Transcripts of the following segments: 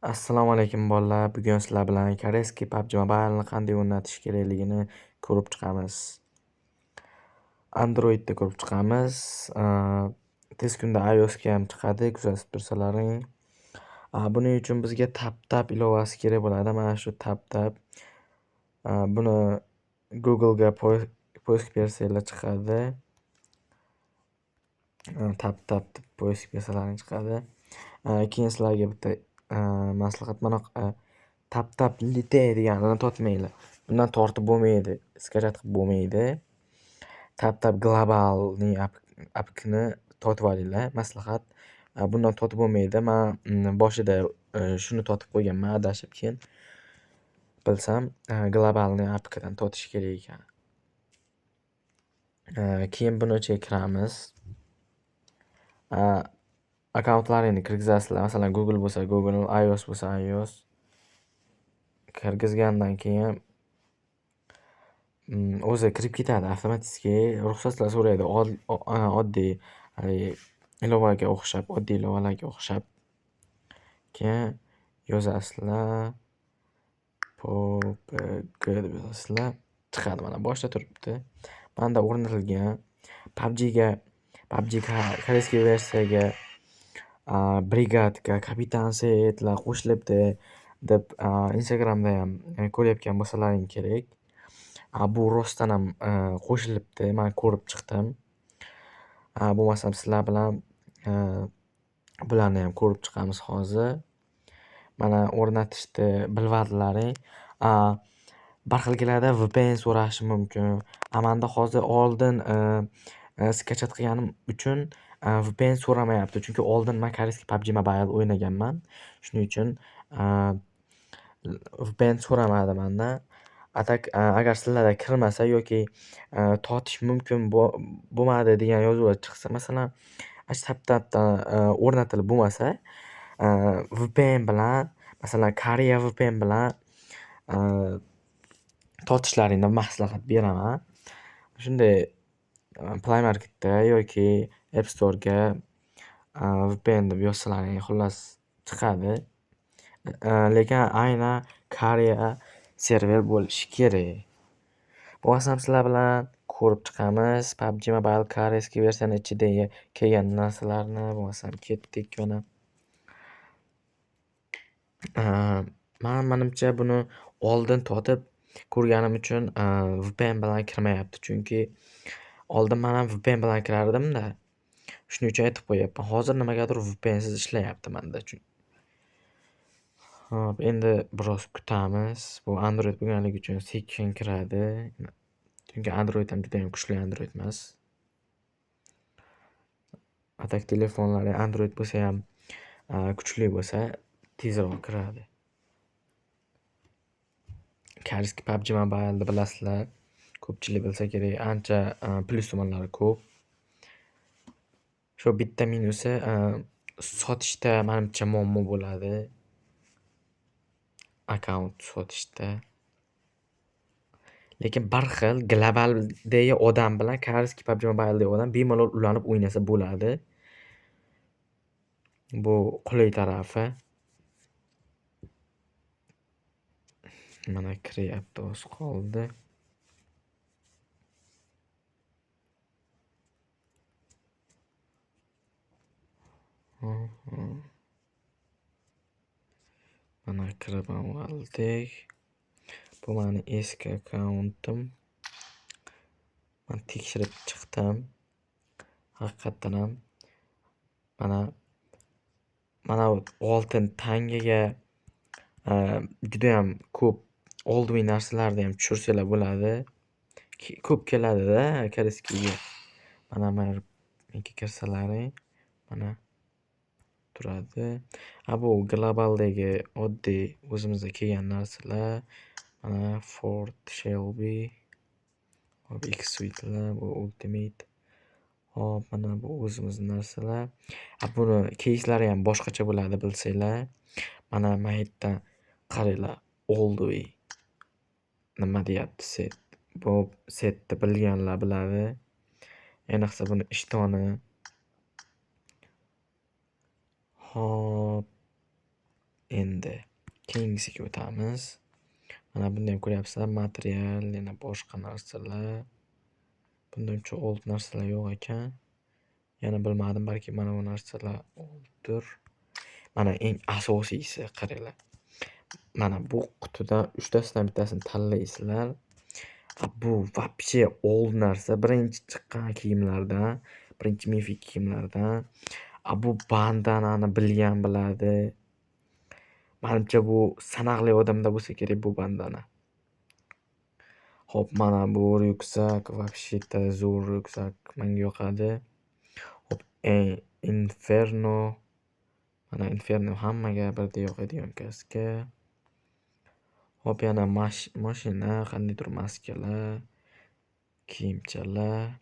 Assalomu alaykum bolalar. Bugun sizlar bilan Koreysskiy PUBG Mobile'ni qanday o'rnatish kerakligini ko'rib chiqamiz. Androidda ko'rib chiqamiz. Tez kunda iOSga ham chiqadi, kuzatib tursalaring. Buning uchun bizga TapTap ilovasi kerak bo'ladi. Mana shu TapTap. Buni Google'ga poisk bersanglar chiqadi. TapTap deb poisk bersalaring chiqadi. Keyin sizlarga bitta maslahat. Mana TapTap Lite deganini totmanglar. Bundan tortib bo'lmaydi, skачать qilib bo'lmaydi. TapTap Globalning appkini totib olinglar, maslahat. Bundan totib bo'lmaydi. Men boshida shuni totib qo'yganman, adashib keyin bilsam, Globalning appkidan totish kerak ekan. Keyin buni ichiga kiramiz. Akkauntlaringni kirgizasizlar. Masalan, Google bo'lsa Google, iOS bo'lsa iOS. Kirgizgandan keyin o'zi kirib ketadi avtomatik. Ruxsatlar so'raydi. Oddiy ilovaga o'xshab, oddiy ilovalarga o'xshab. Keyin yozasizlar. PUBG deb yozasizlar. Chiqadi, mana boshda turibdi. Manda o'rnatilgan. PUBG koreyskiy versiyaga brigadga kapitan setlar qo'shilibdi deb Instagramda ham ko'ryapgan bo'lsalaring kerak. Bu rostdan ham qo'shilibdi. Men ko'rib chiqdim. Bo'lmasam sizlar bilan bularni ham ko'rib chiqamiz hozir. Mana o'rnatishni bilvadilaring. Bir xillarda VPN so'rashi mumkin. Menda hozir oldin skачать qilganim uchun VPN so'ramayapti. Chunki oldin men koreyskiy PUBG Mobile o'ynaganman. Shuning uchun VPN so'ramadi mendan. Agar sizlarda kirmasa yoki totish mumkin bo'lmadi degan yozuvlar chiqsa, masalan, TapTapdan o'rnatilib bo'lmasa, VPN bilan, masalan, Koreya VPN bilan totishlaringni maslahat beraman. Shunday Play Marketda yoki App Store'ga VPN deb yozsalaring, xullas chiqadi. Lekin aynan Koreya server bo'lishi kerak. Bo'lmasam sizlar bilan ko'rib chiqamiz. PUBG Mobile koreyskiy versiyani ichida kelgan narsalarni. Bo'lmasam ketdik mana. Menimcha buni oldin totib ko'rganim uchun VPN bilan kirmayapti. Chunki oldin men ham VPN bilan kirardim-da. Shuning uchun aytib qo'yapman. Hozir nimagadir VPN siz ishlayapti menda. Xo'p, endi biroz kutamiz. Bu Android bo'lganligi uchun sekin kiradi. Chunki Android ham juda ham kuchli Android emas. Telefonlari Android bo'lsa ham kuchli bo'lsa, tezroq kiradi. Koreyskiy PUBG Mobile'ni bilasizlar. Ko'pchilik bilsa kerak, ancha plyus tomonlari ko'p. Shu bitta minusi sotishda menimcha muammo bo'ladi. Akkaunt sotishda. Lekin bir xil globaldagi odam bilan koreyskiy PUBG Mobile'dagi odam bemalol ulanib o'ynasa bo'ladi. Bu qulay tarafi. Mana kiryapti, oz qoldi. Mana kirib oldik. Bu mening eski akkauntim. Men tekshirib chiqdim. Haqiqatan ham mana oltin tangaga juda ham ko'p oldiy narsalarni ham tushirsanglar bo'ladi. Ko'p keladi-da koreyskiyga. Mana menga kirsalaring, mana turadi. Bu globaldagi oddiy o'zimizga kelgan narsalar. Mana Ford Shelby, X-Suite'lar, bu Ultimate. Hop, mana bu o'zimizning narsalar. Buni keyslari ham boshqacha bo'ladi bilsanglar. Mana maytdan qaranglar, oldiy. Nima deyapti set? Bu setni bilganlar biladi. Ayniqsa buni ishtoni. Hop. Endi keyingisiga o'tamiz. Mana bunda ham ko'ryapsizlar, material, yana boshqa narsalar. Bunda uncha old narsalar yo'q ekan. Yana bilmadim, balki mana bu narsalar olddir. Mana eng asosiysi qaranglar. Mana bu qutidan 3 tasidan bittasini tanlaysizlar. Bu вообще old narsa, birinchi chiqqan kiyimlardan, birinchi mifik kiyimlardan. Bu bandanani bilgan biladi. Menimcha bu sanoqli odamda bo'lsa kerak bu bandana. Hop, mana bu ryukzak, вообще zo'r ryukzak, menga yoqadi. Hop, Inferno. Mana Inferno hammaga birdek yoqadigan kaska. Hop, yana mashina, qandaydir maskalar, kiyimchalar.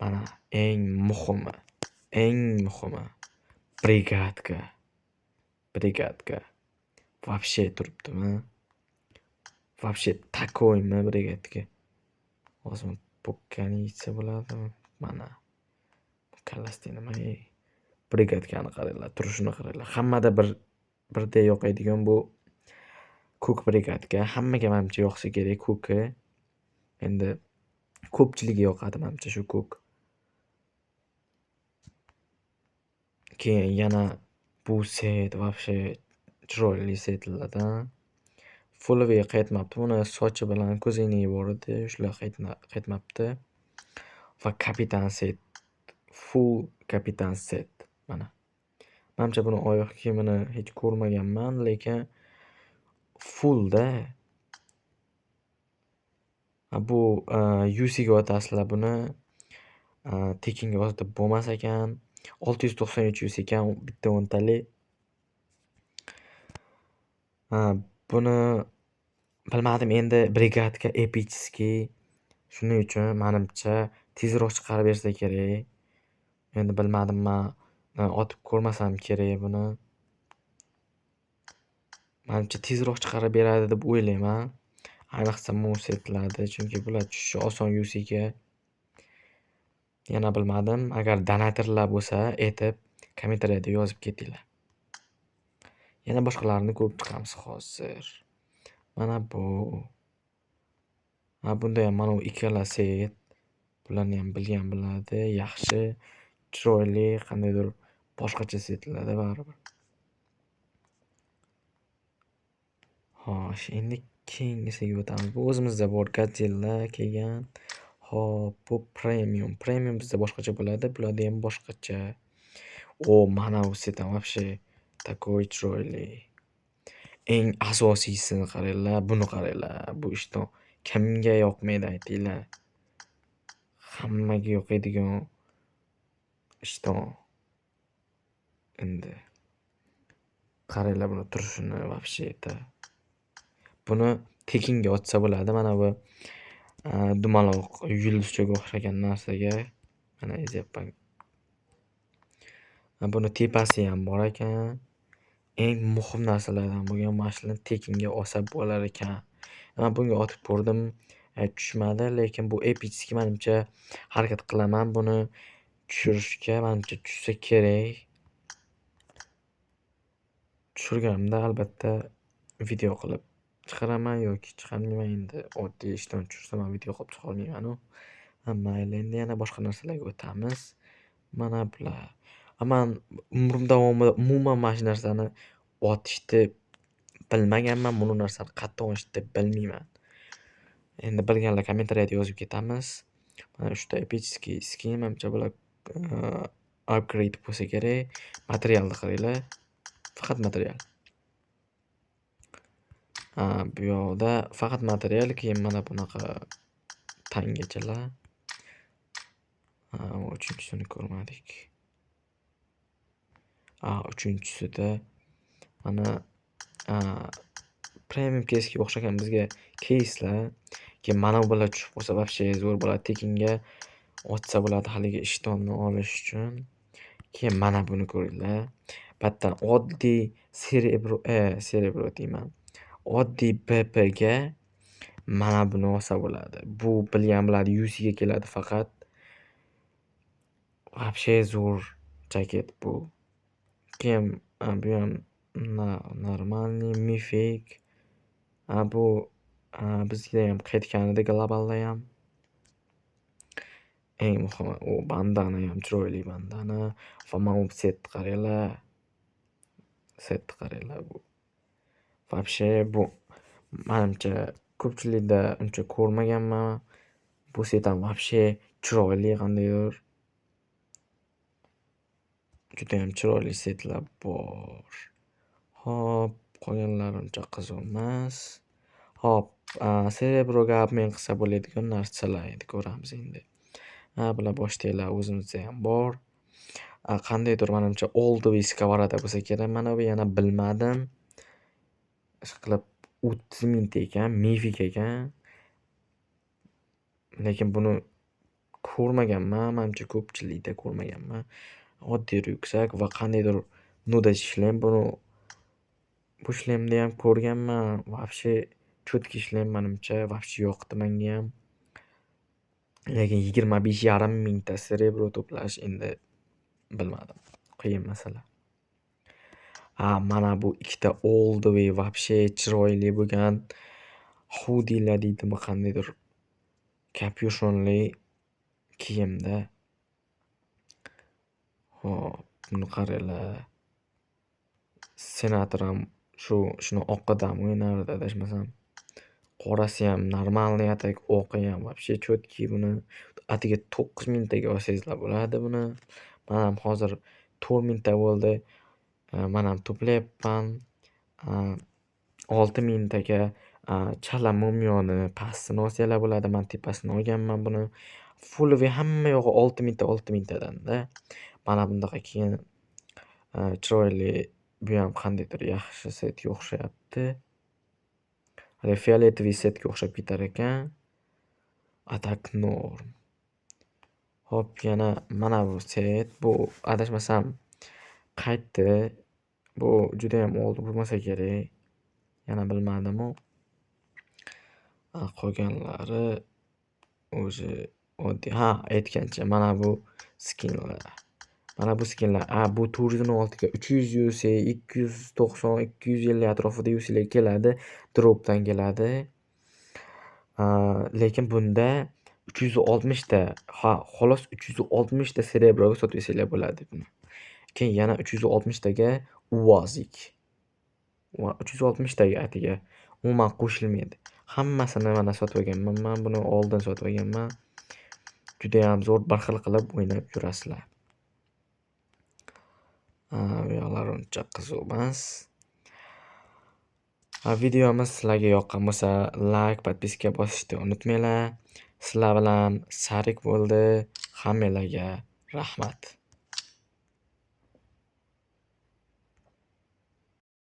Mana eng muhimi brigadka. Вообще turibdimi? Вообще takoymi brigadka? Hozir pokkani yechsa bo'ladimi? Mana kallasida nima? Brigadkani qaranglar, turishini qaranglar. Hammada birdek yoqadigan bu ko'k brigadka. Hammaga menimcha yoqsa kerak ko'ki. Endi ko'pchiligiga yoqadi menimcha shu ko'k. Keyin yana bu set вообще chiroyli setlardan. Full qaytmabdi. Buni sochi bilan ko'zoynagi bor edi, shular qaytmabdi. Va kapitan set. Full kapitan set. Mana. Menimcha buni oyoq kiyimini hech ko'rmaganman, lekin full-da. Bu UC'ga o'tasizlar buni. Tekinga o'tib bo'lmas ekan. 693 UC ekan, bitta 10 talik. Buni bilmadim, endi brigadka epichskiy. Shuning uchun menimcha tezroq chiqarib bersa kerak. Endi bilmadim, men otib ko'rmasam kerak buni. Menimcha tezroq chiqarib beradi deb o'ylayman. Ayniqsa movesetlarda, chunki bular tushishi oson UC'ga. Yana bilmadim, agar donatorlar bo'lsa, aytib kommentariyada yozib ketinglar. Yana boshqalarini ko'rib chiqamiz hozir. Mana bu. Bunda ham mana bu ikkala set. Bularni ham bilgan biladi, yaxshi, chiroyli, qandaydir boshqacha setlarda baribir. Xo'sh, endi keyingisiga o'tamiz. Bu o'zimizda bor Godzilla kelgan. Hop, bu premium. Premium bizda boshqacha bo'ladi, bularda ham boshqacha. Mana bu set ham вообще takoy chiroyli. Eng asosiysini qaranglar, buni qaranglar. Bu ishton kimga yoqmaydi aytinglar. Hammaga yoqadigan ishton. Endi qaranglar buni turishini вообще buni tekinga otsa bo'ladi. Mana bu dumaloq yulduzchaga o'xshagan narsaga. Mana ezyapman. Buni tepasi ham bor ekan. Eng muhim narsalardan bo'lgan mashinani tekinga olsa bo'lar ekan. Men bunga otib ko'rdim, tushmadi, lekin bu epichskiy menimcha harakat qilaman buni tushirishga. Menimcha tushsa kerak. Tushirganimda albatta video qilib chiqaraman yoki chiqarmayman. Endi oddiy ishdan tushirsam men video qilib chiqa olmayman-ku. Mayli, endi yana boshqa narsalarga o'tamiz. Mana bular. Men umrim davomida umuman mana shu narsani otishni bilmaganman. Buni narsani qattiq otishni bilmayman. Endi bilganlar kommentariyada yozib ketamiz. Mana 3 ta epichskiy skin, menimcha bular upgrade bo'lsa kerak. Materialni qaranglar. Faqat material. Bu yoqda faqat material, keyin mana bunaqa tangachalar. Uchinchisini ko'rmadik. Uchinchisida mana premium keysga o'xshagan bizga keyslar. Keyin mana bular tushib qolsa вообще zo'r bo'ladi. Tekinga otsa bo'ladi haligi ishtonni olish uchun. Keyin mana buni ko'ringlar. Battan oddiy Cerebro deyman. Oddiy BPga mana buni olsa bo'ladi. Bu bilgan biladi, UC'ga keladi faqat. Вообще zo'r jaket bu. Keyin bu ham Normalniy, mifik. Bu bizgayam qaytgan edi globaldayam. Eng muhimi u bandanayam chiroyli bandana va mana bu setni qaranglar. Setni qaranglar bu. Вообще bu manimcha ko'pchilikda uncha ko'rmaganman. Bu set ham вообще chiroyli qandaydir. Judayam chiroyli setlar bor. Hop, qolganlari uncha qiziq emas. Hop, Cerebro'ga obmen qilsa bo'ladigan narsalar endi ko'ramiz endi. Bular boshdagilar o'zimizda ham bor. Qandaydir menimcha oldiviy skovoroda bo'lsa kerak. Mana bu yana bilmadim. Ishqilib 30 mingta ekan, mifik ekan. Lekin buni ko'rmaganman. Menimcha ko'pchilikda ko'rmaganman. Oddiy ryukzak va qandaydir nuda shlem. Bu shlemni ham ko'rganman. Вообще cho'tka shlem menimcha вообще yoqdi menga ham. Lekin 25,5 mingta Cerebro to'plash endi bilmadim. Qiyin masala. Mana bu ikkita oldiviy вообще chiroyli bo'lgan hudilar deydimi, qandaydir kapyushonli kiyimda. Hop, buni qaranglar. Senator ham shuni oqidami o'ynardi adashmasam. Qorasi ham normalniy atak, oqi ham вообще cho'tki buni. Atiga 9 mingtaga olsangizlar bo'ladi buni. Men ham hozir 4 mingta bo'ldi. Men ham to'playapman. 6 mingtaga chala mumyoni pastini olsanglar bo'ladi. Men tepasini olganman buni. Fulliy hamma yog'i 6 mingtadan-da. Mana bundaqa keyin chiroyli bu ham qandaydir yaxshi setga o'xshayapti. Fioletoviy setga o'xshab ketar ekan. Atak norm. Hop, yana mana bu set. Bu adashmasam qaytdi. Bu juda ham oldi bo'lmasa kerak. Yana bilmadim-u. Qolganlari o'zi oddiy. Aytgancha mana bu skinlar. Mana bu skinlar. Bu 416 ga 300 UC, 290, 250 atrofida UC'lar keladi. Dropdan keladi. Lekin bunda 360 ta, xolos 360 ta Cerebro'ga sotib olsanglar bo'ladi buni. Keyin yana 360 taga UAZik. 360 taga atiga umuman qo'shilmaydi. Hammasini mana sotib olganman. Men buni oldin sotib olganman. Juda ham zo'r bir xil qilib o'ynab yurasizlar. Bu yoqlar uncha qiziq emas. Videomiz sizlarga yoqqan bo'lsa, like, podpiska bosishni unutmanglar. Sizlar bilan Sarik bo'ldi. Hammalarga rahmat.